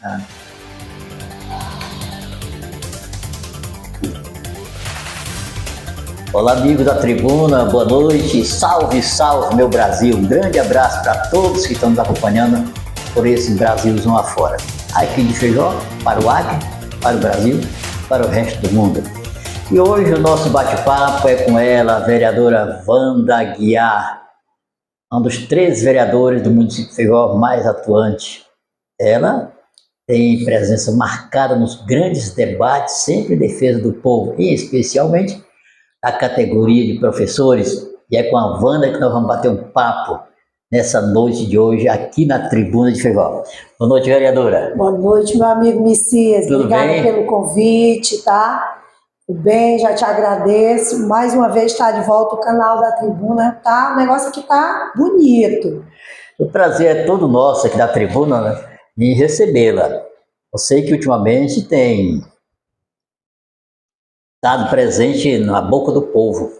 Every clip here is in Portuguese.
Ah. Olá, amigos da tribuna, boa noite, salve, salve meu Brasil, um grande abraço para todos que estão nos acompanhando por esse Brasilzão afora. Aqui de Feijó, para o Acre, para o Brasil, para o resto do mundo. E hoje o nosso bate-papo é com ela, a vereadora Wanda Aguiar, um dos 3 vereadores do município de Feijó mais atuante. Ela tem presença marcada nos grandes debates, sempre em defesa do povo, e especialmente a categoria de professores, e é com a Wanda que nós vamos bater um papo nessa noite de hoje, aqui na Tribuna de Feijó. Boa noite, vereadora. Boa noite, meu amigo Messias. Tudo Obrigada bem? pelo convite, tá? Tudo bem, já te agradeço. Mais uma vez está de volta o canal da Tribuna, tá? O negócio aqui tá bonito. O prazer é todo nosso aqui da Tribuna, né, em recebê-la. Eu sei que ultimamente tem estado presente na boca do povo,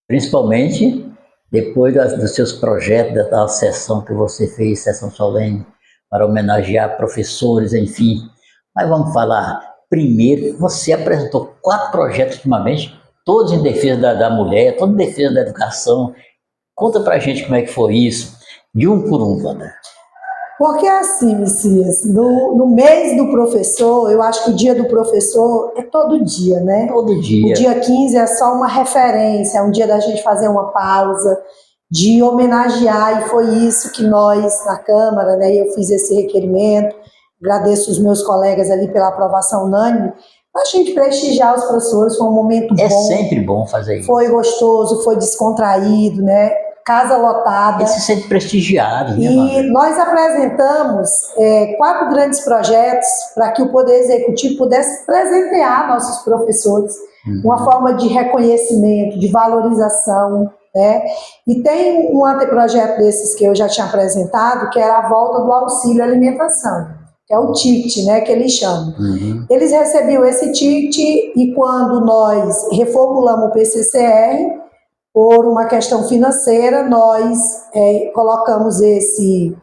principalmente depois dos seus projetos, da sessão que você fez, sessão solene, para homenagear professores, enfim. Mas vamos falar primeiro, você apresentou 4 projetos ultimamente, todos em defesa da mulher, todos em defesa da educação. Conta pra gente como é que foi isso, de um por um, Wanda. Porque assim, Messias, no mês do professor, eu acho que o dia do professor é todo dia, né? Todo dia. O dia 15 é só uma referência, é um dia da gente fazer uma pausa, de homenagear, e foi isso que nós, na Câmara, né, eu fiz esse requerimento, agradeço os meus colegas ali pela aprovação unânime, a gente prestigiar os professores, foi um momento bom. É sempre bom fazer isso. Foi gostoso, foi descontraído, né? Casa lotada. E se sente prestigiado, né, E nós apresentamos 4 grandes projetos para que o Poder Executivo pudesse presentear nossos professores, uma forma de reconhecimento, de valorização, né? E tem um anteprojeto desses que eu já tinha apresentado, que era a volta do auxílio alimentação, que é o TICT, né, que eles chamam. Eles recebiam esse TICT e quando nós reformulamos o PCCR, por uma questão financeira, nós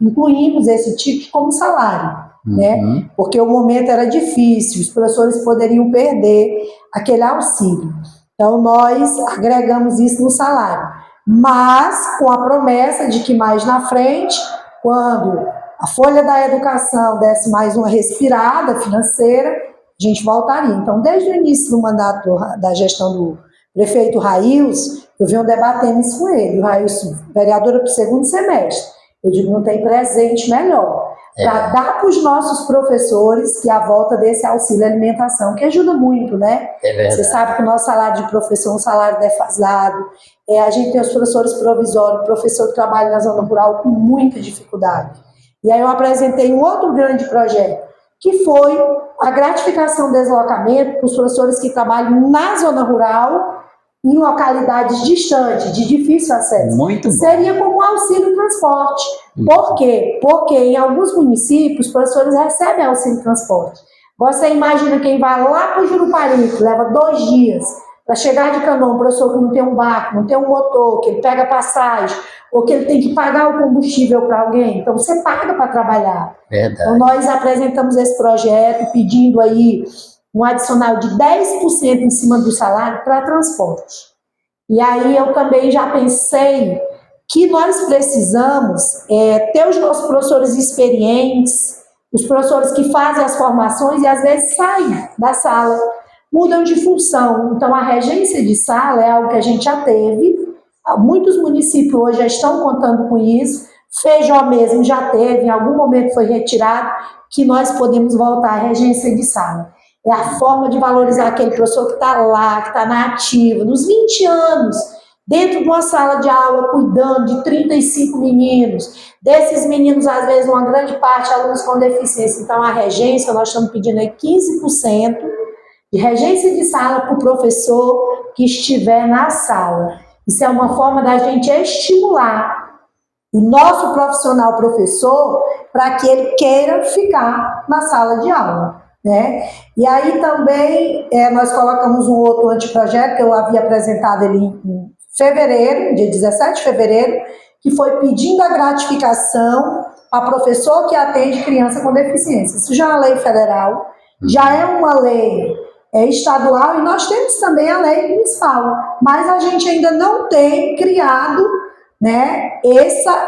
incluímos esse TICT como salário, né? Porque o momento era difícil, os professores poderiam perder aquele auxílio. Então, nós agregamos isso no salário, mas com a promessa de que mais na frente, quando a folha da educação desse mais uma respirada financeira, a gente voltaria. Então, desde o início do mandato da gestão do prefeito Rails, eu venho debatendo isso com ele. O Rails, vereadora para o 2º semestre. Eu digo, não tem presente melhor. Para dar para os nossos professores que a volta desse auxílio alimentação, que ajuda muito, né? É verdade. Você sabe que o nosso salário de professor é um salário defasado. A gente tem os professores provisórios, professor que trabalha na zona rural com muita dificuldade. E aí eu apresentei um outro grande projeto, que foi a gratificação do deslocamento para os professores que trabalham na zona rural, em localidades distantes, de difícil acesso. Muito bom. Seria como um auxílio transporte. Por quê? Porque em alguns municípios, os professores recebem auxílio transporte. Você imagina quem vai lá para o Jurupari, que leva 2 dias, para chegar de Canoa, um professor que não tem um barco, não tem um motor, que ele pega passagem, ou que ele tem que pagar o combustível para alguém. Então, você paga para trabalhar. Verdade. Então, nós apresentamos esse projeto pedindo aí um adicional de 10% em cima do salário para transporte. E aí eu também já pensei que nós precisamos ter os nossos professores experientes, os professores que fazem as formações e às vezes saem da sala, mudam de função. Então a regência de sala é algo que a gente já teve, muitos municípios hoje já estão contando com isso, Feijó mesmo já teve, em algum momento foi retirado, que nós podemos voltar à regência de sala. É a forma de valorizar aquele professor que está lá, que está na ativa, nos 20 anos, dentro de uma sala de aula, cuidando de 35 meninos. Desses meninos, às vezes, uma grande parte, alunos com deficiência. Então, a regência, nós estamos pedindo aí 15% de regência de sala para o professor que estiver na sala. Isso é uma forma da gente estimular o nosso profissional professor para que ele queira ficar na sala de aula. Né? E aí também nós colocamos um outro anteprojeto que eu havia apresentado ele em fevereiro, dia 17 de fevereiro, que foi pedindo a gratificação a professor que atende criança com deficiência. Isso já é uma lei federal, já é uma lei estadual, e nós temos também a lei municipal, mas a gente ainda não tem criado, né,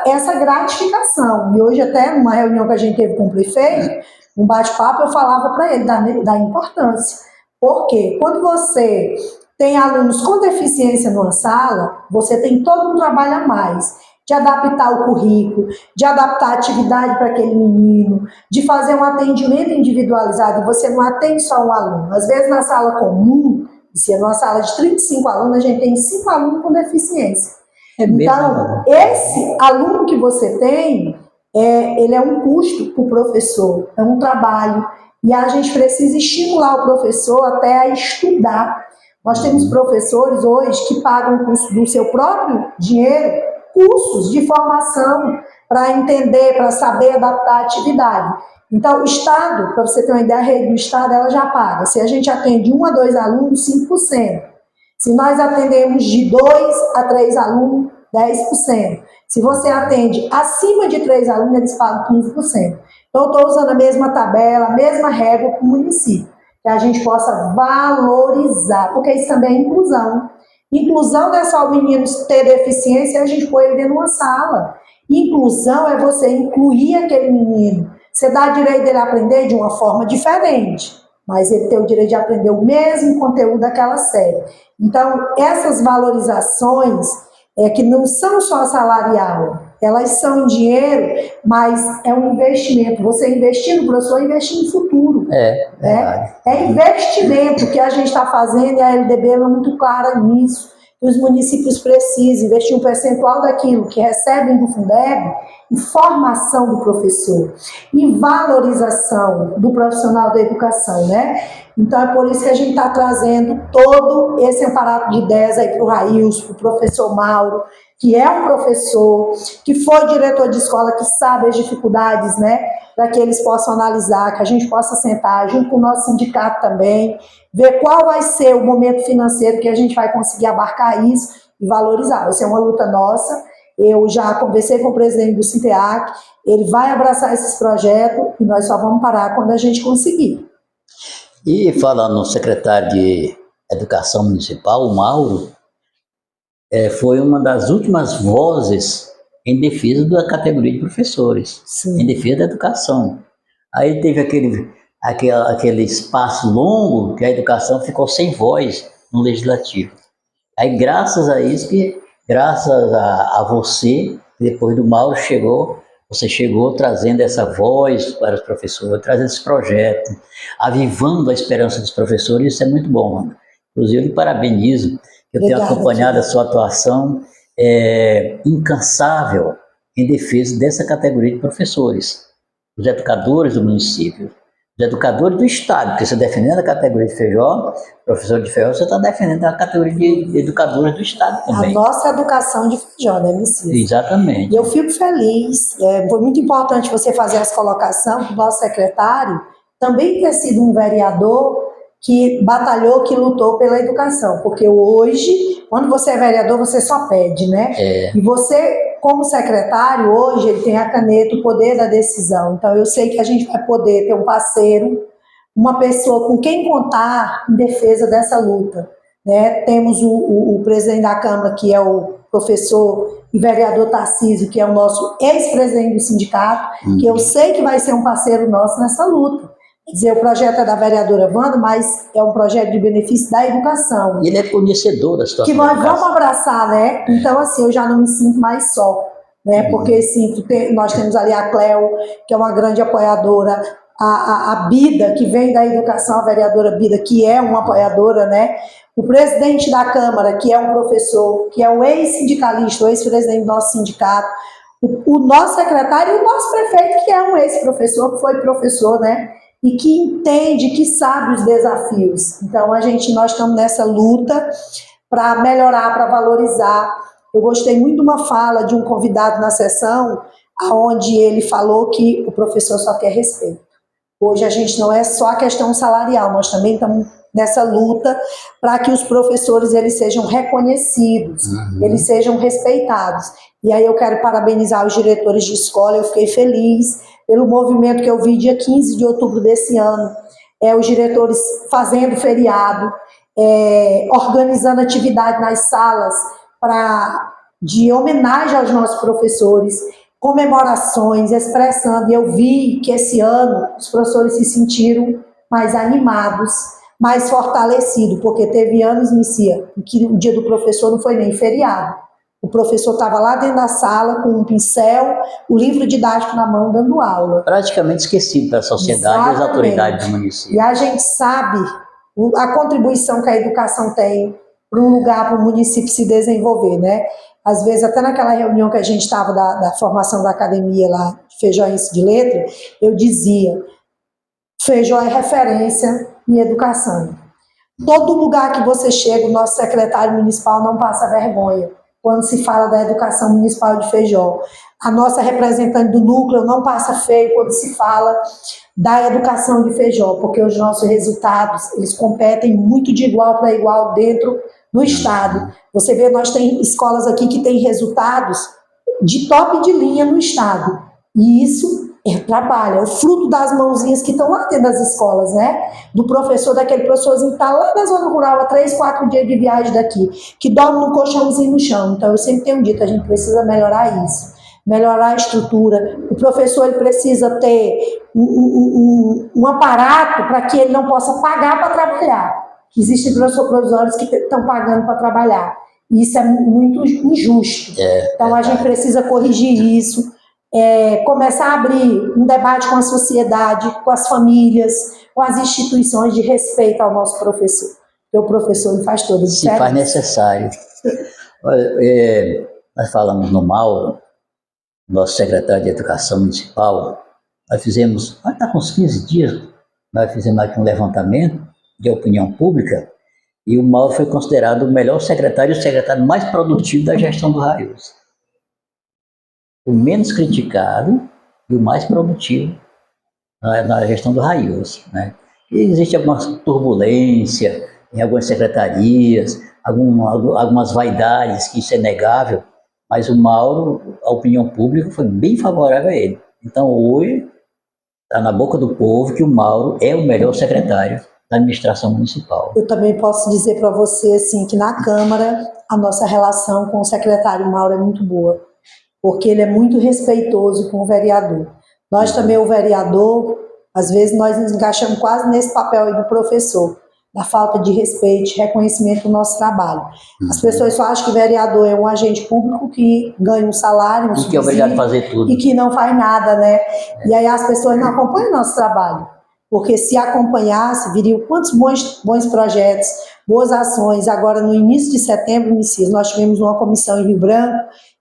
essa gratificação. E hoje, até numa reunião que a gente teve com o prefeito, um bate-papo, eu falava para ele da importância. Porque quando você tem alunos com deficiência numa sala, você tem todo um trabalho a mais, de adaptar o currículo, de adaptar a atividade para aquele menino, de fazer um atendimento individualizado. Você não atende só um aluno. Às vezes, na sala comum, se é numa sala de 35 alunos, a gente tem 5 alunos com deficiência. Então, esse aluno que você tem, ele é um custo para o professor, é um trabalho. E a gente precisa estimular o professor até a estudar. Nós temos professores hoje que pagam do seu próprio dinheiro cursos de formação para entender, para saber adaptar a atividade. Então, o Estado, para você ter uma ideia, a rede do Estado, ela já paga. Se a gente atende 1 a 2 alunos, 5%. Se nós atendemos de 2 a 3 alunos, 10%. Se você atende acima de 3 alunos, eles pagam 15%. Então, eu estou usando a mesma tabela, a mesma regra para o município, que a gente possa valorizar, porque isso também é inclusão. Inclusão não é só o menino ter deficiência e a gente pôr ele dentro de uma sala. Inclusão é você incluir aquele menino. Você dá direito dele a aprender de uma forma diferente, mas ele tem o direito de aprender o mesmo conteúdo daquela série. Então, essas valorizações que não são só salarial, elas são em dinheiro, mas é um investimento. Você investir no professor, investir no futuro. É investimento que a gente está fazendo, e a LDB é muito clara nisso. Que os municípios precisam investir um percentual daquilo que recebem do Fundeb em formação do professor, em valorização do profissional da educação, né? Então, é por isso que a gente está trazendo todo esse aparato de ideias aí para o Railson, para o professor Mauro, que é um professor, que foi diretor de escola, que sabe as dificuldades, né? Para que eles possam analisar, que a gente possa sentar junto com o nosso sindicato também, ver qual vai ser o momento financeiro que a gente vai conseguir abarcar isso e valorizar. Vai ser uma luta nossa. Eu já conversei com o presidente do Sinteac, ele vai abraçar esses projetos e nós só vamos parar quando a gente conseguir. E falando no secretário de Educação Municipal, o Mauro, foi uma das últimas vozes em defesa da categoria de professores, em defesa da educação. Aí teve aquele espaço longo que a educação ficou sem voz no legislativo. Aí graças a isso, graças a você, depois do Mauro você chegou trazendo essa voz para os professores, trazendo esse projeto, avivando a esperança dos professores, isso é muito bom, Ana. Inclusive, eu parabenizo, eu tenho acompanhado a sua atuação incansável em defesa dessa categoria de professores, os educadores do município, os educadores do Estado, porque você defendendo a categoria de Feijó, professor de Feijó, você está defendendo a categoria de educadores do Estado também. A nossa educação de Feijó, né, Messias? Exatamente. E eu fico feliz, foi muito importante você fazer essa colocação, do nosso secretário também ter sido um vereador que batalhou, que lutou pela educação, porque hoje, quando você é vereador, você só pede, né? E você, como secretário, hoje, ele tem a caneta, o poder da decisão. Então, eu sei que a gente vai poder ter um parceiro, uma pessoa com quem contar em defesa dessa luta, né? Temos o presidente da Câmara, que é o professor e vereador Tarcísio, que é o nosso ex-presidente do sindicato, que eu sei que vai ser um parceiro nosso nessa luta. Quer dizer, o projeto é da vereadora Wanda, mas é um projeto de benefício da educação. E ele é conhecedor da situação. Que nós vamos abraçar, né? Então, assim, eu já não me sinto mais só, né? Porque, assim, nós temos ali a Cleo, que é uma grande apoiadora, a Bida, que vem da educação, a vereadora Bida, que é uma apoiadora, né? O presidente da Câmara, que é um professor, que é um ex-sindicalista, o ex-presidente do nosso sindicato, o nosso secretário e o nosso prefeito, que é um ex-professor, que foi professor, né? E que entende, que sabe os desafios. Então, nós estamos nessa luta para melhorar, para valorizar. Eu gostei muito de uma fala de um convidado na sessão, onde ele falou que o professor só quer respeito. Hoje a gente não é só a questão salarial, nós também estamos nessa luta para que os professores eles sejam reconhecidos, eles sejam respeitados. E aí eu quero parabenizar os diretores de escola, eu fiquei feliz pelo movimento que eu vi dia 15 de outubro desse ano, os diretores fazendo feriado, organizando atividade nas salas de homenagem aos nossos professores, comemorações, expressando, e eu vi que esse ano os professores se sentiram mais animados, mais fortalecidos, porque teve anos, Messias, em que o dia do professor não foi nem feriado. O professor estava lá dentro da sala com um pincel, o livro didático na mão, dando aula. Praticamente esquecido da sociedade e das autoridades do município. E a gente sabe a contribuição que a educação tem para um lugar, para o município se desenvolver, né? Às vezes, até naquela reunião que a gente estava da formação da academia lá, Feijões de Letra, eu dizia, Feijó é referência em educação. Todo lugar que você chega, o nosso secretário municipal não passa vergonha quando se fala da educação municipal de Feijó. A nossa representante do núcleo não passa feio quando se fala da educação de Feijó, porque os nossos resultados, eles competem muito de igual para igual dentro do estado. Você vê, nós tem escolas aqui que têm resultados de top de linha no estado. E isso é trabalho, é o fruto das mãozinhas que estão lá dentro das escolas, né? Do professor, daquele professorzinho que está lá na zona rural, a 3, 4 dias de viagem daqui, que dorme num colchãozinho no chão. Então, eu sempre tenho dito, a gente precisa melhorar isso, melhorar a estrutura. O professor, ele precisa ter um aparato para que ele não possa pagar para trabalhar. Existem professores provisórios que estão pagando para trabalhar. E isso é muito injusto. Então, a gente precisa corrigir isso. Começar a abrir um debate com a sociedade, com as famílias, com as instituições de respeito ao nosso professor. Porque o professor faz toda a diferença. Se faz necessário. Olha, nós falamos no Mauro, nosso secretário de Educação Municipal, nós fizemos, está com uns 15 dias, nós fizemos aqui um levantamento de opinião pública, e o Mauro foi considerado o melhor secretário, o secretário mais produtivo da gestão do Raios. O menos criticado e o mais produtivo na gestão do Raios, né? E existe alguma turbulência em algumas secretarias, algumas vaidades, que isso é negável, mas o Mauro, a opinião pública foi bem favorável a ele. Então hoje está na boca do povo que o Mauro é o melhor secretário da administração municipal. Eu também posso dizer para você assim, que na Câmara a nossa relação com o secretário Mauro é muito boa, porque ele é muito respeitoso com o vereador. Nós também, o vereador, às vezes nós nos encaixamos quase nesse papel aí do professor, da falta de respeito, de reconhecimento do nosso trabalho. As pessoas só acham que o vereador é um agente público que ganha um salário, um subsídio, que é obrigado a fazer tudo. E que não faz nada, né? E aí as pessoas não acompanham o nosso trabalho, porque se acompanhasse, viriam quantos bons projetos, boas ações. Agora, no início de setembro, nós tivemos uma comissão em Rio Branco,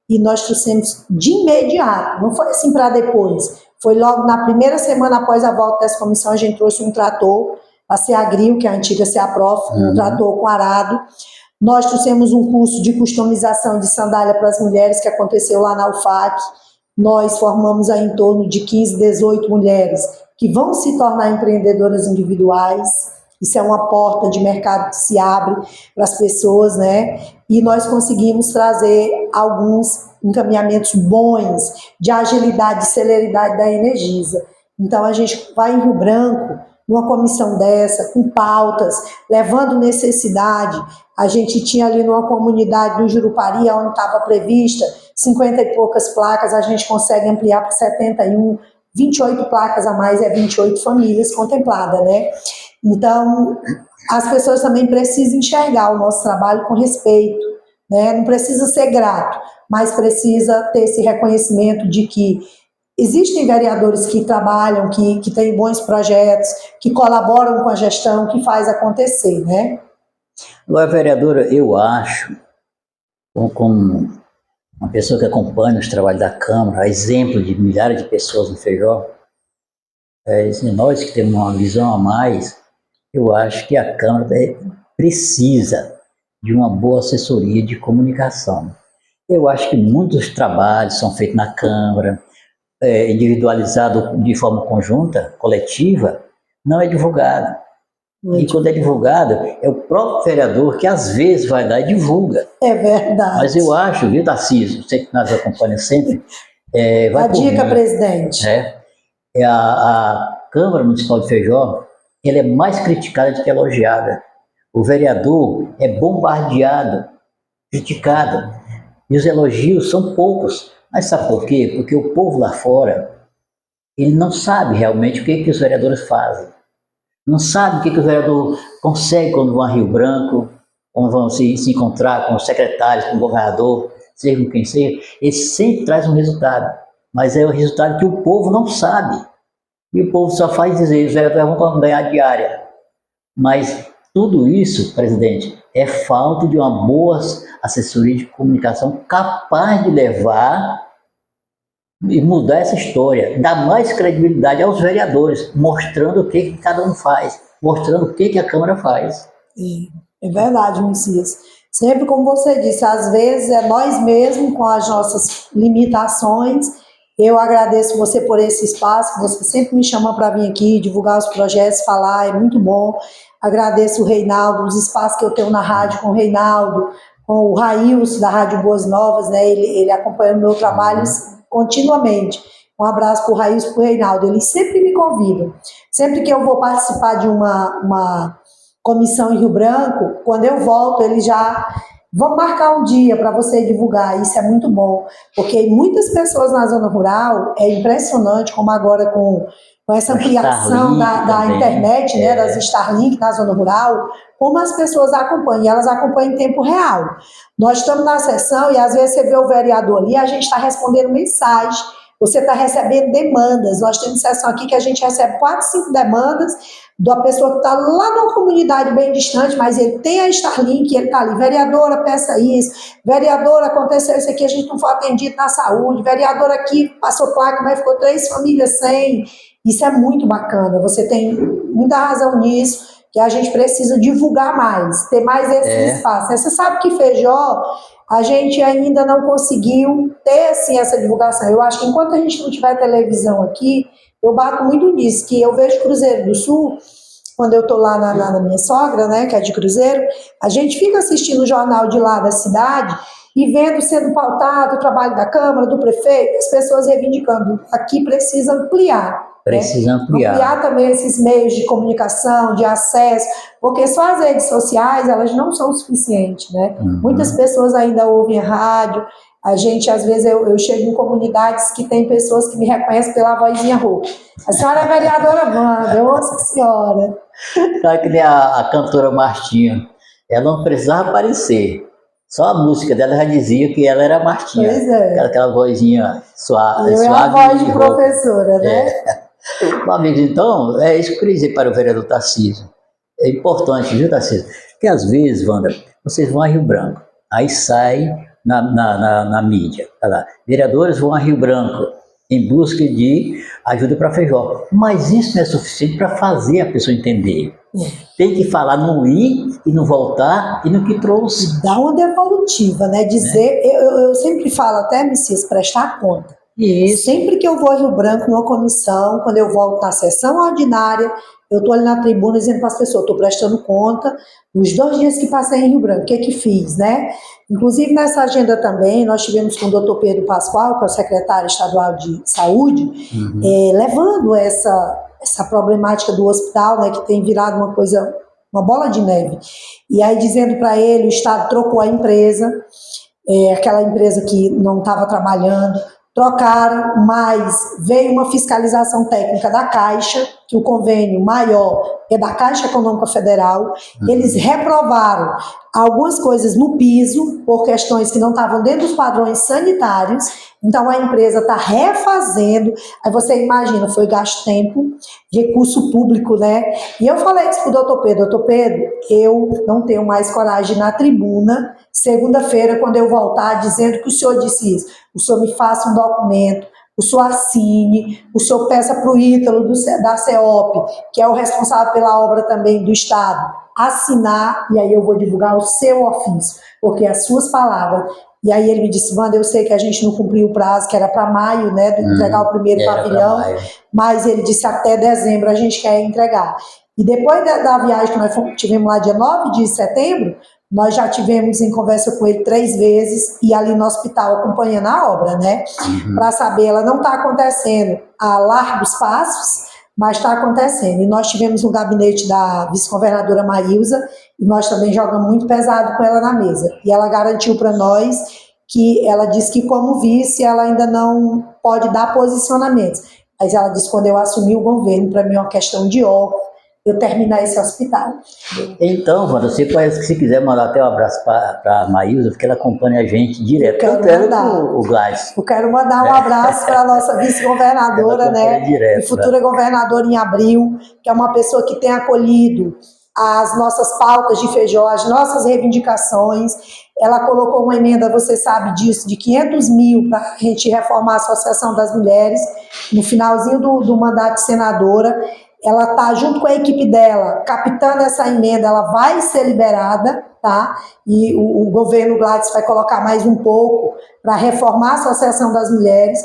e nós trouxemos de imediato, não foi assim para depois, foi logo na primeira semana após a volta dessa comissão, a gente trouxe um trator, a Ceagril, que é a antiga Ceaprof, um trator com arado. Nós trouxemos um curso de customização de sandália para as mulheres, que aconteceu lá na UFAC. Nós formamos aí em torno de 15, 18 mulheres, que vão se tornar empreendedoras individuais. Isso é uma porta de mercado que se abre para as pessoas, né? E nós conseguimos trazer alguns encaminhamentos bons de agilidade e celeridade da Energisa. Então, a gente vai em Rio Branco, numa comissão dessa, com pautas, levando necessidade. A gente tinha ali numa comunidade do Jurupari, onde estava prevista 50 e poucas placas, a gente consegue ampliar para 71, 28 placas a mais, 28 famílias contempladas, né? Então, as pessoas também precisam enxergar o nosso trabalho com respeito, né? Não precisa ser grato, mas precisa ter esse reconhecimento de que existem vereadores que trabalham, que têm bons projetos, que colaboram com a gestão, que faz acontecer, né? Agora, vereadora, eu acho, como uma pessoa que acompanha os trabalhos da Câmara, a exemplo de milhares de pessoas no Feijó, nós que temos uma visão a mais, eu acho que a Câmara precisa de uma boa assessoria de comunicação. Eu acho que muitos trabalhos são feitos na Câmara, individualizado de forma conjunta, coletiva, não é divulgado. E quando é divulgado, é o próprio vereador que às vezes vai lá e divulga. É verdade. Mas eu acho, viu, Tarcísio, você que nós acompanhamos sempre, vai A dica, mim, presidente. a Câmara Municipal de Feijó, ela é mais criticada do que elogiada. O vereador é bombardeado, criticado, e os elogios são poucos. Mas sabe por quê? Porque o povo lá fora, ele não sabe realmente o que os vereadores fazem. Não sabe o que o vereador consegue quando vão a Rio Branco, quando vão se encontrar com os secretários, com o governador, seja com quem seja. Ele sempre traz um resultado, mas é o resultado que o povo não sabe. E o povo só faz dizer, os vereadores vão ganhar diária. Mas tudo isso, presidente, é falta de uma boa assessoria de comunicação capaz de levar e mudar essa história, dar mais credibilidade aos vereadores, mostrando o que cada um faz, mostrando o que a Câmara faz. É verdade, Messias. Sempre como você disse, às vezes é nós mesmos com as nossas limitações. Eu agradeço você por esse espaço, que você sempre me chama para vir aqui, divulgar os projetos, falar, é muito bom. Agradeço o Reinaldo, os espaços que eu tenho na rádio com o Reinaldo, com o Raílson da Rádio Boas Novas, né? Ele acompanha o meu trabalho continuamente. Um abraço para o Raílson e para o Reinaldo, eles sempre me convidam. Sempre que eu vou participar de uma comissão em Rio Branco, quando eu volto, eles já vão marcar um dia para você divulgar, isso é muito bom, porque muitas pessoas na zona rural, é impressionante como agora com essa ampliação da internet, né, das Starlink na zona rural, como as pessoas acompanham, e elas acompanham em tempo real. Nós estamos na sessão e às vezes você vê o vereador ali, a gente está respondendo mensagem, você está recebendo demandas, nós temos sessão aqui que a gente recebe 4, 5 demandas, da pessoa que está lá numa comunidade bem distante, mas ele tem a Starlink, ele está ali, vereadora, peça isso, vereadora, aconteceu isso aqui, a gente não foi atendido na saúde, vereadora aqui, passou placa, mas ficou 3 famílias sem, isso é muito bacana, você tem muita razão nisso, que a gente precisa divulgar mais, ter mais esse espaço. Você sabe que Feijó, a gente ainda não conseguiu ter assim, essa divulgação, eu acho que enquanto a gente não tiver televisão aqui, eu bato muito nisso, que eu vejo Cruzeiro do Sul, quando eu estou lá na minha sogra, né, que é de Cruzeiro, a gente fica assistindo o jornal de lá da cidade e vendo sendo pautado o trabalho da Câmara, do prefeito, as pessoas reivindicando. Aqui precisa ampliar. Precisa ampliar. Ampliar também esses meios de comunicação, de acesso, porque só as redes sociais, elas não são suficientes, né? Muitas pessoas ainda ouvem rádio. A gente, às vezes, eu chego em comunidades que tem pessoas que me reconhecem pela vozinha rouca. A senhora é vereadora Wanda, nossa senhora. Sabe que nem a cantora Martinha, ela não precisava aparecer. Só a música dela já dizia que ela era Martinha. Pois é. Aquela vozinha suave. Eu suave é a voz de professora, né? Bom, amigos, então, é isso que eu queria dizer para o vereador Tarcísio. É importante, viu, Tarcísio? Porque às vezes, Wanda, vocês vão a Rio Branco, aí sai na mídia, tá lá, vereadores vão a Rio Branco em busca de ajuda para Feijó. Mas isso não é suficiente para fazer a pessoa entender. Tem que falar no ir e no voltar e no que trouxe. Dá uma devolutiva, né? Dizer, eu sempre falo, até Messias, prestar conta. Isso. Sempre que eu vou a Rio Branco numa comissão, quando eu volto na sessão ordinária, eu estou ali na tribuna dizendo para as pessoas, estou prestando conta dos 2 dias que passei em Rio Branco, o que fiz, né? Inclusive nessa agenda também, nós tivemos com o doutor Pedro Pascoal, que é o secretário estadual de saúde, levando essa problemática do hospital, né, que tem virado uma coisa, uma bola de neve. E aí dizendo para ele, o Estado trocou a empresa, aquela empresa que não estava trabalhando, trocaram, mas veio uma fiscalização técnica da Caixa, que o convênio maior é da Caixa Econômica Federal, eles reprovaram algumas coisas no piso, por questões que não estavam dentro dos padrões sanitários, então a empresa está refazendo, aí você imagina, foi gasto tempo, recurso público, né? E eu falei isso para o doutor Pedro, eu não tenho mais coragem na tribuna, segunda-feira, quando eu voltar, dizendo que o senhor disse isso, o senhor me faça um documento, o senhor assine, o senhor peça para o Ítalo da CEOP, que é o responsável pela obra também do Estado, assinar, e aí eu vou divulgar o seu ofício, porque as suas palavras, E aí ele me disse, Wanda, eu sei que a gente não cumpriu o prazo, que era para maio, né, de entregar o primeiro pavilhão, mas ele disse até dezembro a gente quer entregar. E depois da viagem que nós tivemos lá dia 9 de setembro, nós já tivemos em conversa com ele 3 vezes e ali no hospital acompanhando a obra, né? Para saber, ela não está acontecendo a largos passos, mas está acontecendo. E nós tivemos um gabinete da vice-governadora Maílza e nós também jogamos muito pesado com ela na mesa. E ela garantiu para nós que ela disse que como vice ela ainda não pode dar posicionamentos. Mas ela disse que quando eu assumi o governo, para mim é uma questão de honra eu terminar esse hospital. Então, Wanda, você conhece, se quiser mandar até um abraço para a Maílza, porque ela acompanha a gente direto. Eu quero mandar. O Gás. Eu quero mandar um abraço para a nossa vice-governadora, né? Direto, e futura governadora em abril, que é uma pessoa que tem acolhido as nossas pautas de Feijó, as nossas reivindicações. Ela colocou uma emenda, você sabe disso, de 500 mil para a gente reformar a Associação das Mulheres, no finalzinho do mandato de senadora. Ela está junto com a equipe dela, captando essa emenda, ela vai ser liberada, tá? E o governo Gladys vai colocar mais um pouco para reformar a Associação das Mulheres.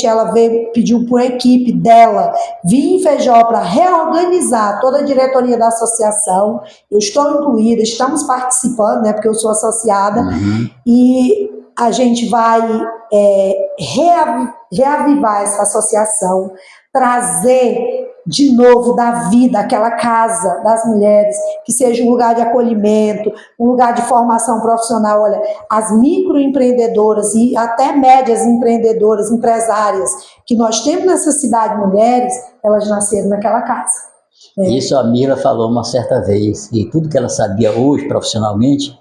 Ela pediu para a equipe dela vir em Feijó para reorganizar toda a diretoria da associação. Eu estou incluída, estamos participando, né? Porque eu sou associada. E a gente vai reavivar essa associação, trazer de novo da vida aquela casa das mulheres, que seja um lugar de acolhimento, um lugar de formação profissional. Olha, as microempreendedoras e até médias empreendedoras, empresárias que nós temos nessa cidade, mulheres, elas nasceram naquela casa. Isso a Mila falou uma certa vez, e tudo que ela sabia hoje profissionalmente,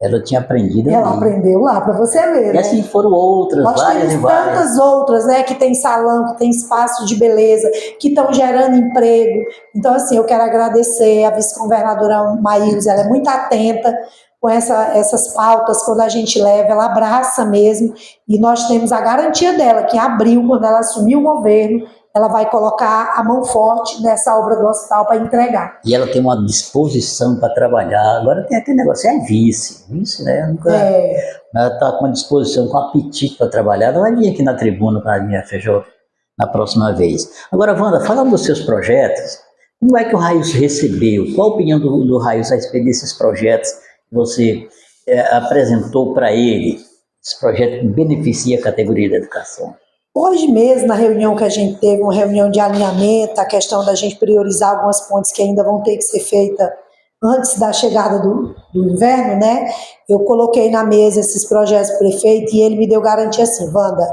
ela tinha aprendido. Ela aprendeu lá, para você ver. E assim foram outras, nós várias e várias. Tantas outras, né, que tem salão, que tem espaço de beleza, que estão gerando emprego. Então, assim, eu quero agradecer a vice-governadora Maílza, ela é muito atenta com essas pautas, quando a gente leva, ela abraça mesmo, e nós temos a garantia dela, que em abril, quando ela assumir o governo, ela vai colocar a mão forte nessa obra do hospital para entregar. E ela tem uma disposição para trabalhar. Agora tem aquele negócio, é vice, né? Ela está com uma disposição, com apetite para trabalhar. Ela vai vir aqui na tribuna para a minha Feijó na próxima vez. Agora, Wanda, falando dos seus projetos, como é que o Railson recebeu? Qual a opinião do Railson a respeito desses projetos que você apresentou para ele? Esse projeto que beneficia a categoria da educação. Hoje mesmo, na reunião que a gente teve, uma reunião de alinhamento, a questão da gente priorizar algumas pontes que ainda vão ter que ser feitas antes da chegada do inverno, né? Eu coloquei na mesa esses projetos do prefeito e ele me deu garantia assim, Wanda,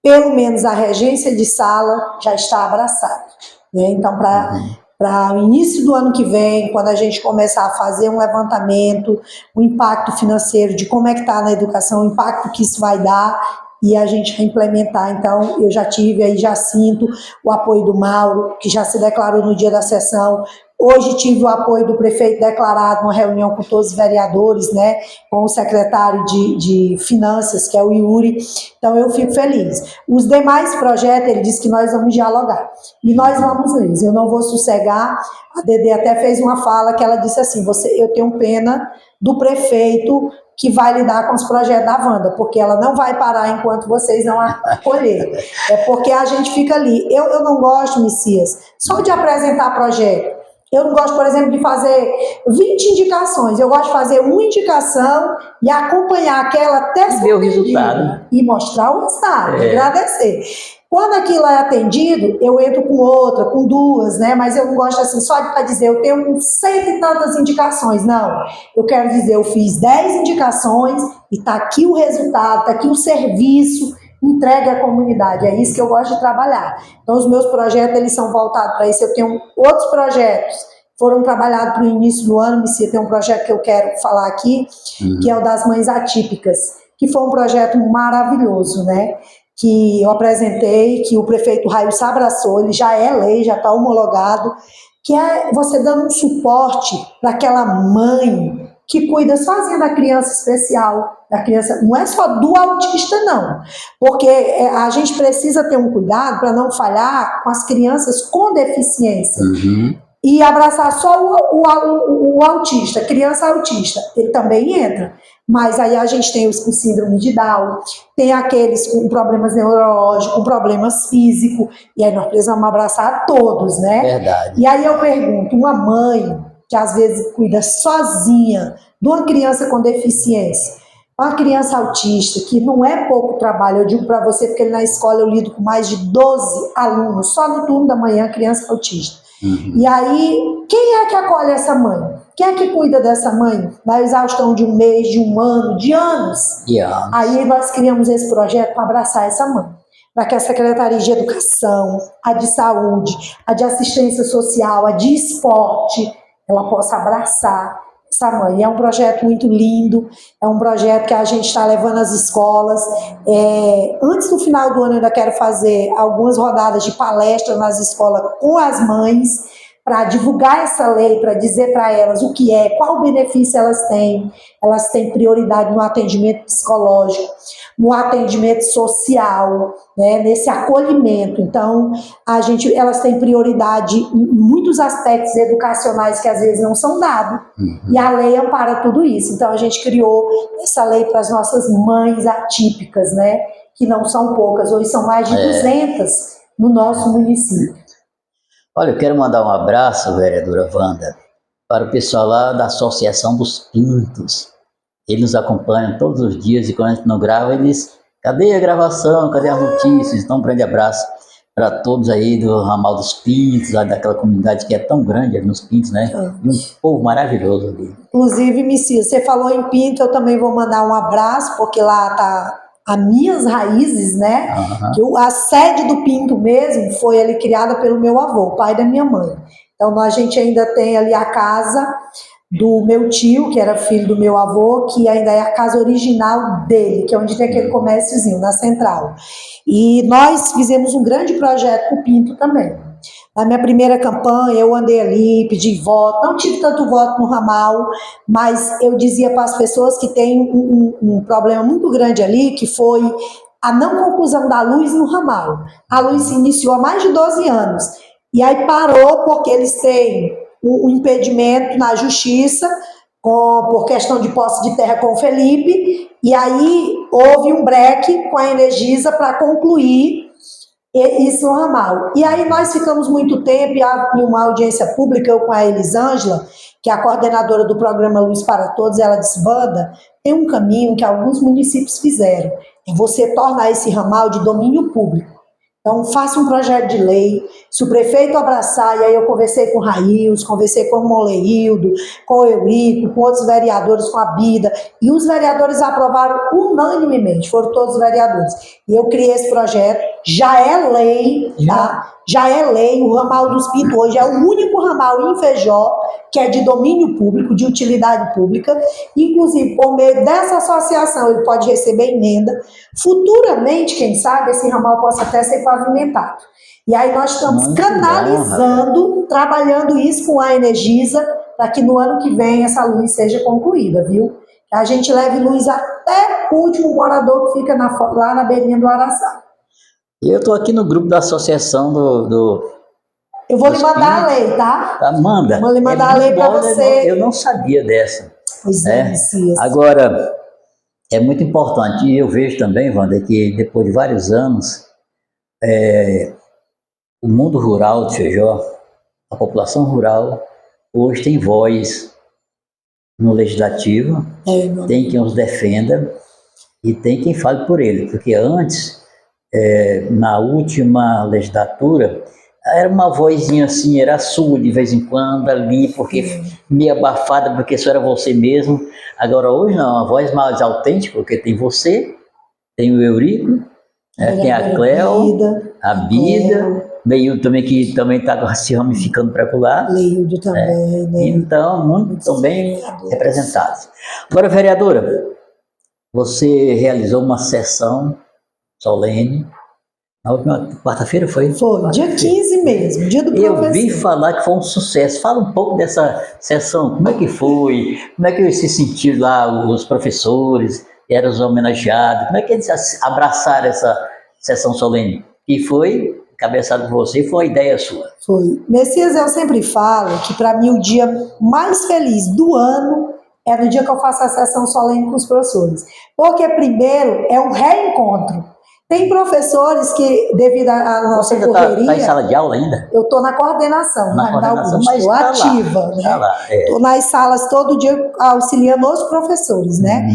pelo menos a regência de sala já está abraçada, né? Então, para o início do ano que vem, quando a gente começar a fazer um levantamento, o impacto financeiro de como é que está na educação, o impacto que isso vai dar, e a gente vai implementar. Então, eu já tive aí, já sinto o apoio do Mauro, que já se declarou no dia da sessão. Hoje tive o apoio do prefeito declarado numa reunião com todos os vereadores, né, com o secretário de Finanças, que é o Yuri. Então, eu fico feliz. Os demais projetos, ele disse que nós vamos dialogar. E nós vamos neles. Eu não vou sossegar. A Dedê até fez uma fala que ela disse assim, eu tenho pena do prefeito que vai lidar com os projetos da Wanda, porque ela não vai parar enquanto vocês não acolherem. É porque a gente fica ali. Eu não gosto, Messias, só de apresentar projeto. Eu não gosto, por exemplo, de fazer 20 indicações. Eu gosto de fazer uma indicação e acompanhar aquela até ver o resultado. E mostrar o resultado, agradecer. Quando aquilo é atendido, eu entro com outra, com duas, né? Mas eu não gosto assim só para dizer, eu tenho 100 e tantas indicações. Não, eu quero dizer, eu fiz 10 indicações e está aqui o resultado, está aqui o serviço, entregue à comunidade. É isso que eu gosto de trabalhar. Então, os meus projetos, eles são voltados para isso. Eu tenho outros projetos foram trabalhados para o início do ano. Tem um projeto que eu quero falar aqui, que é o das mães atípicas, que foi um projeto maravilhoso, né? Que eu apresentei, que o prefeito Railson abraçou, ele já é lei, já está homologado, que é você dando um suporte para aquela mãe que cuida sozinha da criança especial, da criança, não é só do autista não, porque a gente precisa ter um cuidado para não falhar com as crianças com deficiência. e abraçar só o autista, criança autista, ele também entra. Mas aí a gente tem os com síndrome de Down, tem aqueles com problemas neurológicos, com problemas físicos, e aí nós precisamos abraçar todos, né? Verdade. E aí eu pergunto, uma mãe que às vezes cuida sozinha de uma criança com deficiência, uma criança autista, que não é pouco trabalho, eu digo para você, porque na escola eu lido com mais de 12 alunos, só no turno da manhã, criança autista. E aí, quem é que acolhe essa mãe? Quem é que cuida dessa mãe? Na exaustão de um mês, de um ano, de anos. Aí nós criamos esse projeto para abraçar essa mãe. Para que a Secretaria de Educação, a de Saúde, a de Assistência Social, a de Esporte, ela possa abraçar essa mãe. É um projeto muito lindo, é um projeto que a gente está levando às escolas. Antes do final do ano, eu ainda quero fazer algumas rodadas de palestras nas escolas com as mães, para divulgar essa lei, para dizer para elas o que é, qual benefício elas têm prioridade no atendimento psicológico, no atendimento social, né, nesse acolhimento. Então, elas têm prioridade em muitos aspectos educacionais que às vezes não são dados, e a lei ampara tudo isso. Então, a gente criou essa lei para as nossas mães atípicas, né, que não são poucas, hoje são mais de 200 no nosso município. Olha, eu quero mandar um abraço, vereadora Wanda, para o pessoal lá da Associação dos Pintos. Eles nos acompanham todos os dias e quando a gente não grava, cadê a gravação, cadê as notícias? Então, um grande abraço para todos aí do ramal dos Pintos, lá daquela comunidade que é tão grande ali nos Pintos, né? E um povo maravilhoso ali. Inclusive, Missi, você falou em Pinto, eu também vou mandar um abraço, porque lá tá as minhas raízes, né? Que a sede do Pinto mesmo foi ali criada pelo meu avô, pai da minha mãe. Então a gente ainda tem ali a casa do meu tio, que era filho do meu avô, que ainda é a casa original dele, que é onde tem aquele comérciozinho, na Central. E nós fizemos um grande projeto para o Pinto também. Na minha primeira campanha, eu andei ali, pedi voto, não tive tanto voto no ramal, mas eu dizia para as pessoas que tem um problema muito grande ali, que foi a não conclusão da luz no ramal. A luz se iniciou há mais de 12 anos, e aí parou porque eles têm um impedimento na justiça, por questão de posse de terra com o Felipe, e aí houve um break com a Energisa para concluir isso no ramal. E aí nós ficamos muito tempo em uma audiência pública, eu com a Elisângela, que é a coordenadora do programa Luz para Todos, ela disse, Wanda, tem um caminho que alguns municípios fizeram, é você tornar esse ramal de domínio público. Então, faça um projeto de lei, se o prefeito abraçar, e aí eu conversei com o Rails, conversei com o Moleildo, com o Eurico, com outros vereadores, com a Bida, e os vereadores aprovaram unanimemente, foram todos os vereadores. E eu criei esse projeto, já é lei, tá? Já é lei, o ramal dos Pintos hoje é o único ramal em Feijó que é de domínio público, de utilidade pública, inclusive por meio dessa associação ele pode receber emenda. Futuramente, quem sabe, esse ramal possa até ser pavimentado. E aí nós estamos canalizando, trabalhando isso com a Energisa, para que no ano que vem essa luz seja concluída, viu? Que a gente leve luz até o último morador que fica lá na beirinha do Araçá. E eu estou aqui no grupo da associação Eu vou lhe mandar a lei, tá? Manda. Vou lhe mandar a lei para você. Eu não sabia dessa. Pois é, Messias. Agora, é muito importante, e eu vejo também, Wanda, que depois de vários anos, o mundo rural de Feijó, a população rural, hoje tem voz no legislativo, tem quem os defenda e tem quem fale por ele, porque antes, na última legislatura, era uma vozinha assim, era sua de vez em quando ali, porque meio abafada, porque só era você mesmo. Agora hoje não, uma voz mais autêntica, porque tem você, tem o Eurico, tem a Cleo, a Bida, Leildo também, que também está se ramificando para lá. Leildo também, né? Então, muito bem representados. Agora, vereadora, você realizou uma sessão solene. Na última quarta-feira foi? Foi, dia 15 mesmo, dia do professor. Eu vi falar que foi um sucesso. Fala um pouco dessa sessão, como é que foi? Como é que se sentiram lá os professores, eram os homenageados? Como é que eles abraçaram essa sessão solene? E foi cabeçado por você e foi uma ideia sua. Foi. Messias, eu sempre falo que para mim o dia mais feliz do ano é no dia que eu faço a sessão solene com os professores. Porque primeiro é um reencontro. Tem professores que, devido à nossa Você ainda correria... está em sala de aula ainda? Eu estou na coordenação, Na coordenação, mas estou tá ativa, lá, né? Tá lá, Estou nas salas todo dia auxiliando os professores, né?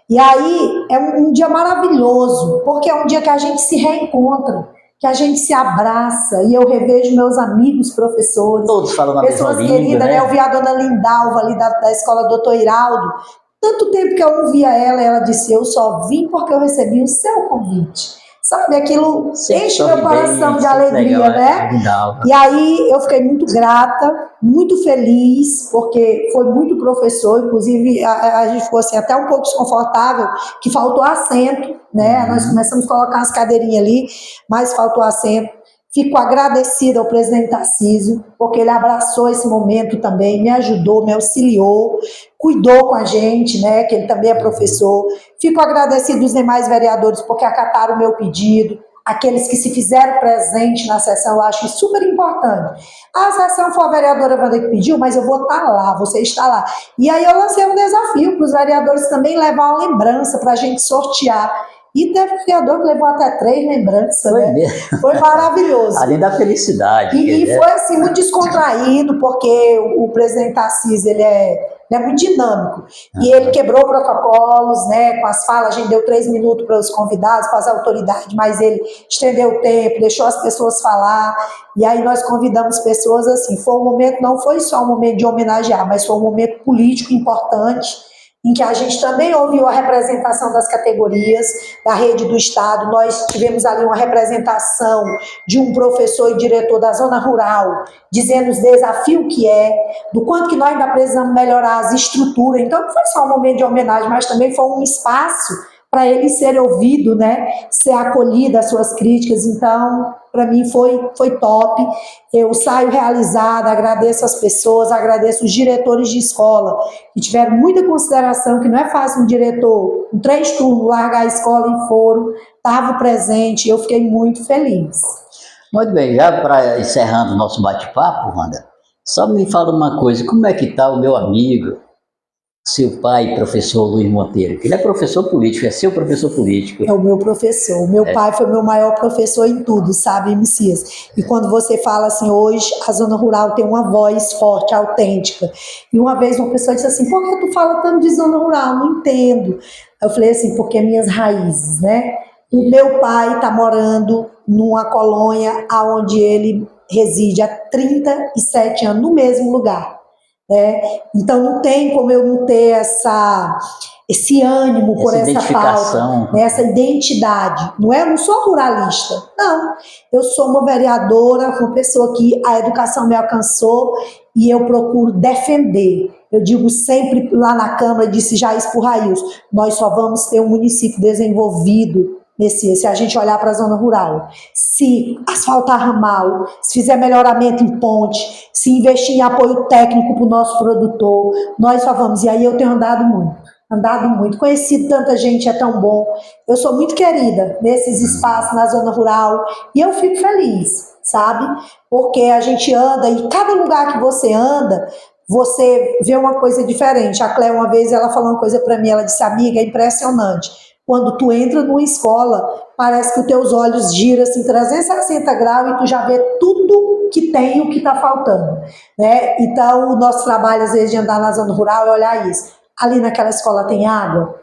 E aí é um dia maravilhoso, porque é um dia que a gente se reencontra, que a gente se abraça, e eu revejo meus amigos professores, todos falam na mesma pessoas língua, queridas, né? Eu vi a dona Lindalva ali da escola Doutor Iraldo, tanto tempo que eu não via ela, ela disse, eu só vim porque eu recebi o seu convite. Sabe, aquilo enche meu coração de alegria, legal, né? E aí eu fiquei muito grata, muito feliz, porque foi muito professor, inclusive a gente ficou assim, até um pouco desconfortável, que faltou assento, né? Nós começamos a colocar as cadeirinhas ali, mas faltou assento. Fico agradecida ao presidente Tarcísio, porque ele abraçou esse momento também, me ajudou, me auxiliou, cuidou com a gente, né, que ele também é professor. Fico agradecida aos demais vereadores, porque acataram o meu pedido, aqueles que se fizeram presente na sessão, eu acho super importante. A sessão foi a vereadora Wanda que pediu, mas eu vou estar lá, você está lá. E aí eu lancei um desafio para os vereadores também levar uma lembrança para a gente sortear. E teve vereador que levou até 3 lembranças, foi né? Mesmo. Foi maravilhoso. Além da felicidade. E foi assim, muito descontraído, porque o presidente Assis, ele é muito dinâmico. E ele quebrou protocolos, né? Com as falas, a gente deu 3 minutos para os convidados, para as autoridades, mas ele estendeu o tempo, deixou as pessoas falar. E aí nós convidamos pessoas assim. Foi um momento, não foi só um momento de homenagear, mas foi um momento político importante, em que a gente também ouviu a representação das categorias da rede do Estado. Nós tivemos ali uma representação de um professor e diretor da zona rural, dizendo os desafios que é, do quanto que nós ainda precisamos melhorar as estruturas. Então, não foi só um momento de homenagem, mas também foi um espaço para ele ser ouvido, né? Ser acolhido as suas críticas. Então, para mim foi top. Eu saio realizada, agradeço as pessoas, agradeço os diretores de escola, que tiveram muita consideração, que não é fácil um diretor, com 3 turnos, largar a escola em foro, estava presente, eu fiquei muito feliz. Muito bem, já para encerrando o nosso bate-papo, Wanda, só me fala uma coisa, como é que está o meu amigo, seu pai, professor Luiz Monteiro, que ele é professor político, é seu professor político. É o meu professor. O meu pai foi meu maior professor em tudo, sabe, Messias? E quando você fala assim, hoje a zona rural tem uma voz forte, autêntica. E uma vez uma pessoa disse assim, por que tu fala tanto de zona rural? Não entendo. Eu falei assim, porque é minhas raízes, né? O meu pai está morando numa colônia onde ele reside há 37 anos, no mesmo lugar. Então não tem como eu não ter esse ânimo por essa pauta, né? Essa identidade. Não é? Eu não sou ruralista, não. Eu sou uma vereadora, uma pessoa que a educação me alcançou e eu procuro defender. Eu digo sempre lá na Câmara, disse Jair Purraíus, nós só vamos ter um município desenvolvido se a gente olhar para a zona rural, se asfaltar ramal, se fizer melhoramento em ponte, se investir em apoio técnico para o nosso produtor, nós só vamos. E aí eu tenho andado muito, conhecido tanta gente, é tão bom. Eu sou muito querida nesses espaços na zona rural e eu fico feliz, sabe? Porque a gente anda e cada lugar que você anda, você vê uma coisa diferente. A Cléia, uma vez, ela falou uma coisa para mim, ela disse, amiga, é impressionante. Quando tu entra numa escola, parece que os teus olhos giram assim 360 graus e tu já vê tudo que tem e o que está faltando, né? Então, o nosso trabalho, às vezes, de andar na zona rural é olhar isso. Ali naquela escola tem água,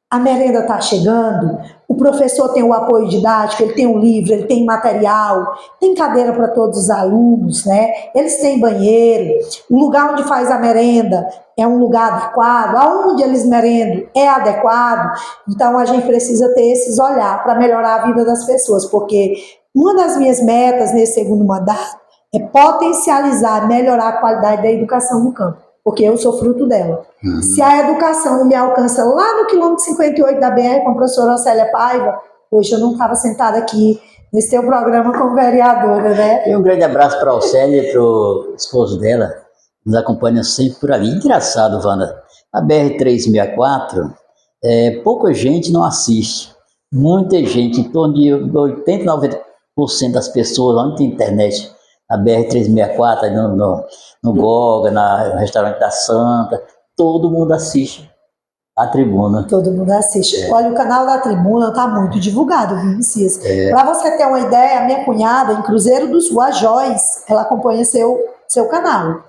a merenda está chegando, o professor tem o apoio didático, ele tem um livro, ele tem material, tem cadeira para todos os alunos, né? Eles têm banheiro, o lugar onde faz a merenda é um lugar adequado, aonde eles merendam é adequado. Então a gente precisa ter esses olhar para melhorar a vida das pessoas, porque uma das minhas metas nesse segundo mandato é potencializar, melhorar a qualidade da educação no campo, porque eu sou fruto dela. Se a educação não me alcança lá no quilômetro 58 da BR com a professora Océlia Paiva, hoje eu não estava sentada aqui nesse teu programa como vereadora, né? E um grande abraço para a Océlia e para o esposo dela, nos acompanha sempre por ali. Engraçado, Wanda, a BR-364, pouca gente não assiste, muita gente, em torno de 80, das pessoas lá na internet, na BR-364, no Goga, no restaurante da Santa, todo mundo assiste a Tribuna. Todo mundo assiste. Olha, o canal da Tribuna está muito divulgado, viu, Messias? Para você ter uma ideia, a minha cunhada, em Cruzeiro do Sul, a Joyce, ela acompanha seu canal.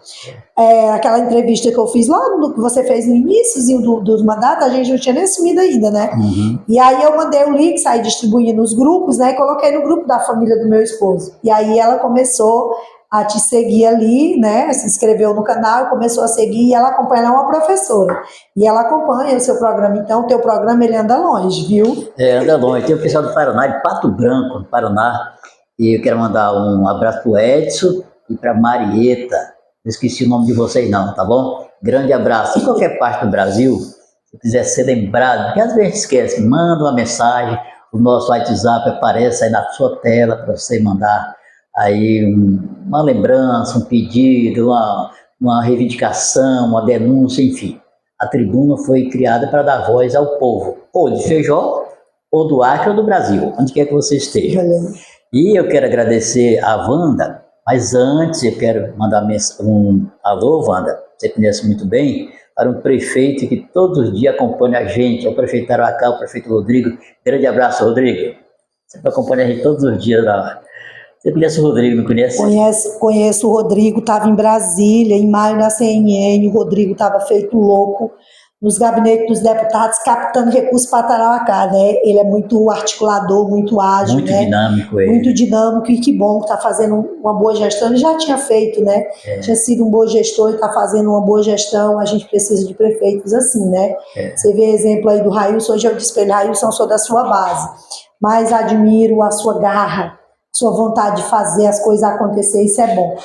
Aquela entrevista que eu fiz logo no que você fez no iníciozinho do mandato, a gente não tinha nem assumido ainda, né? Uhum. E aí eu mandei o link, saí distribuindo nos grupos, né? E coloquei no grupo da família do meu esposo. E aí ela começou a te seguir ali, né? Se inscreveu no canal, começou a seguir, e ela acompanha, ela é uma professora. E ela acompanha o seu programa. Então, o teu programa, ele anda longe, viu? Anda longe. Tem o pessoal do Paraná, de Pato Branco, no Paraná. E eu quero mandar um abraço pro Edson e pra Marieta. Não esqueci o nome de vocês não, tá bom? Grande abraço. Em qualquer parte do Brasil, se quiser ser lembrado, porque às vezes a gente esquece, manda uma mensagem, o nosso WhatsApp aparece aí na sua tela para você mandar aí uma lembrança, um pedido, uma reivindicação, uma denúncia, enfim. A Tribuna foi criada para dar voz ao povo, ou de Feijó, ou do Acre, ou do Brasil, onde quer que você esteja. E eu quero agradecer a Wanda, mas antes eu quero mandar um alô, Wanda, você conhece muito bem, para um prefeito que todos os dias acompanha a gente, é o prefeito Arauacá, o prefeito Rodrigo. Grande abraço, Rodrigo. Você acompanha a gente todos os dias lá. Você conhece o Rodrigo, não conhece? Conheço o Rodrigo, estava em Brasília, em maio na CNN, o Rodrigo estava feito louco nos gabinetes dos deputados, captando recursos para Tarauacá, né? Ele é muito articulador, muito ágil, muito né? Dinâmico ele. Muito dinâmico, e que bom que está fazendo uma boa gestão. Ele já tinha feito, né? Tinha sido um bom gestor e está fazendo uma boa gestão. A gente precisa de prefeitos assim, né? Você vê exemplo aí do Railson, hoje eu disse para ele, Railson, sou da sua base, mas admiro a sua garra, sua vontade de fazer as coisas acontecer, isso é bom.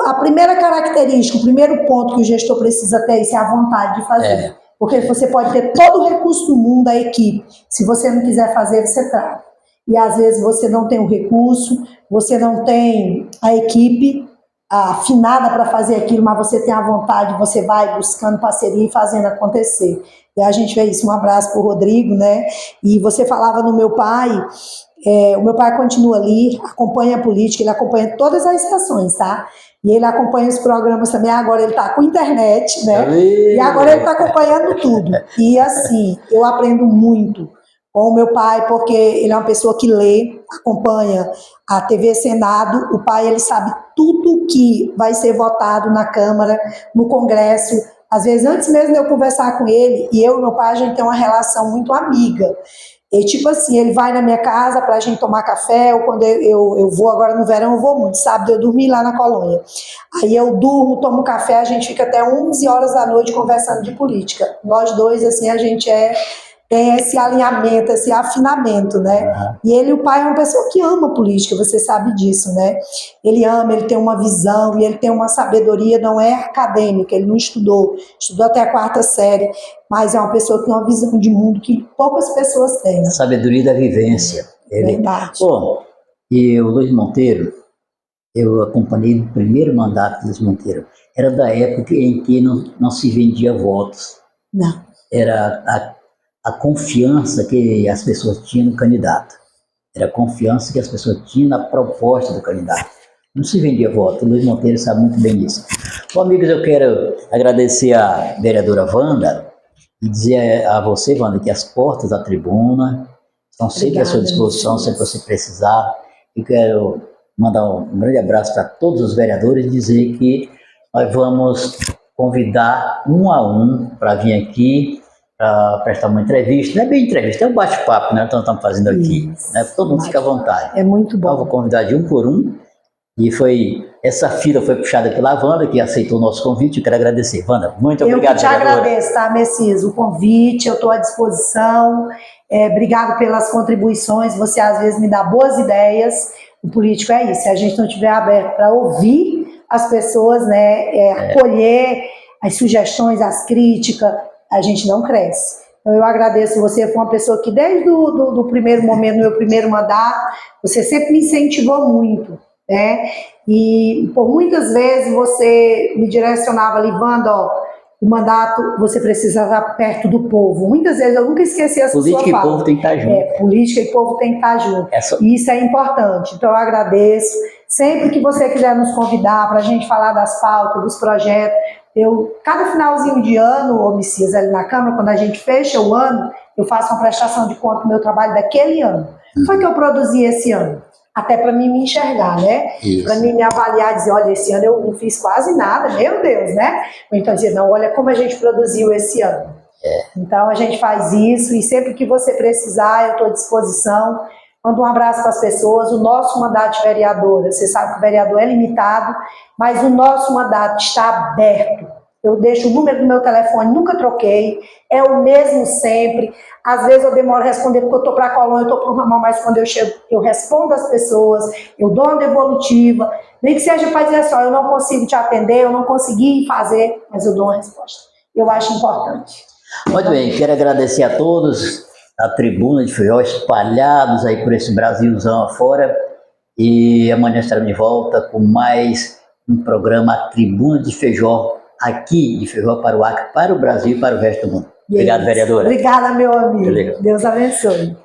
A primeira característica, o primeiro ponto que o gestor precisa ter, isso é a vontade de fazer. Porque você pode ter todo o recurso do mundo, a equipe, se você não quiser fazer, você trava. E às vezes você não tem o recurso, você não tem a equipe afinada para fazer aquilo, mas você tem a vontade, você vai buscando parceria e fazendo acontecer. E a gente vê isso. Um abraço para o Rodrigo, né? E você falava no meu pai. O meu pai continua ali, acompanha a política, ele acompanha todas as sessões, tá? E ele acompanha os programas também. Agora ele está com internet, né? E agora ele está acompanhando tudo. E assim, eu aprendo muito com o meu pai, porque ele é uma pessoa que lê, acompanha a TV Senado. O pai, ele sabe tudo que vai ser votado na Câmara, no Congresso. Às vezes, antes mesmo de eu conversar com ele, e eu e meu pai, a gente tem uma relação muito amiga. E tipo assim, ele vai na minha casa pra gente tomar café, ou quando eu vou, agora no verão eu vou muito, sábado eu dormi lá na colônia. Aí eu durmo, tomo café, a gente fica até 11 horas da noite conversando de política. Nós dois, assim, a gente tem esse alinhamento, esse afinamento, né? E ele, o pai, é uma pessoa que ama política, você sabe disso, né? Ele ama, ele tem uma visão, e ele tem uma sabedoria, não é acadêmica, ele não estudou até a 4ª série, mas é uma pessoa que tem uma visão de mundo que poucas pessoas têm. Sabedoria da vivência. Verdade. Bom, e o Luiz Monteiro, eu acompanhei o primeiro mandato do Luiz Monteiro. Era da época em que não se vendia votos. Não. Era a confiança que as pessoas tinham no candidato. Era a confiança que as pessoas tinham na proposta do candidato. Não se vendia voto. O Luiz Monteiro sabe muito bem disso. Bom, amigos, eu quero agradecer a vereadora Wanda e dizer a você, Wanda, que as portas da Tribuna estão sempre à sua disposição, se você precisar. Eu quero mandar um grande abraço para todos os vereadores e dizer que nós vamos convidar um a um para vir aqui para prestar uma entrevista. Não é bem entrevista, é um bate-papo, né? Então estamos fazendo aqui, né? Todo mundo fica à vontade. É muito bom. Então, eu vou convidar de um por um. E essa fila foi puxada pela Wanda, que aceitou o nosso convite. Eu quero agradecer. Wanda, muito obrigado. Eu te agradeço, tá, Messias, o convite, eu estou à disposição. Obrigado pelas contribuições, você às vezes me dá boas ideias. O político é isso, se a gente não estiver aberto para ouvir as pessoas, né, acolher as sugestões, as críticas, a gente não cresce. Então eu agradeço você, foi uma pessoa que desde do primeiro momento, no meu primeiro mandato, você sempre me incentivou muito, né? E por muitas vezes você me direcionava ali, Wanda, ó, o mandato, você precisa estar perto do povo. Muitas vezes, eu nunca esqueci essa sua Política e fala. povo tem que estar junto. Política e povo tem que estar junto. Essa... E isso é importante. Então, eu agradeço. Sempre que você quiser nos convidar para a gente falar das pautas, dos projetos, cada finalzinho de ano, ô Messias, ali na Câmara, quando a gente fecha o ano, eu faço uma prestação de conta do meu trabalho daquele ano. O que foi que eu produzi esse ano? Até para mim me enxergar, né? Para mim me avaliar, dizer, olha, esse ano eu não fiz quase nada, meu Deus, né? Ou então dizer, não, olha como a gente produziu esse ano. Então a gente faz isso e sempre que você precisar, eu estou à disposição. Mando um abraço para as pessoas. O nosso mandato de vereadora, você sabe que o vereador é limitado, mas o nosso mandato está aberto. Eu deixo o número do meu telefone, nunca troquei, é o mesmo sempre. Às vezes eu demoro a responder porque eu estou para a colônia, eu estou para o ramal, mas quando eu chego, eu respondo às pessoas, eu dou uma devolutiva, nem que seja para dizer só, eu não consigo te atender, eu não consegui fazer, mas eu dou uma resposta. Eu acho importante. Muito bem, quero agradecer a todos da tribuna de Feijó, espalhados aí por esse Brasilzão afora, e amanhã estaremos de volta com mais um programa A Tribuna de Feijó, aqui de Feijó para o Acre, para o Brasil e para o resto do mundo. Obrigado, vereadora. Obrigada, meu amigo. Deus abençoe.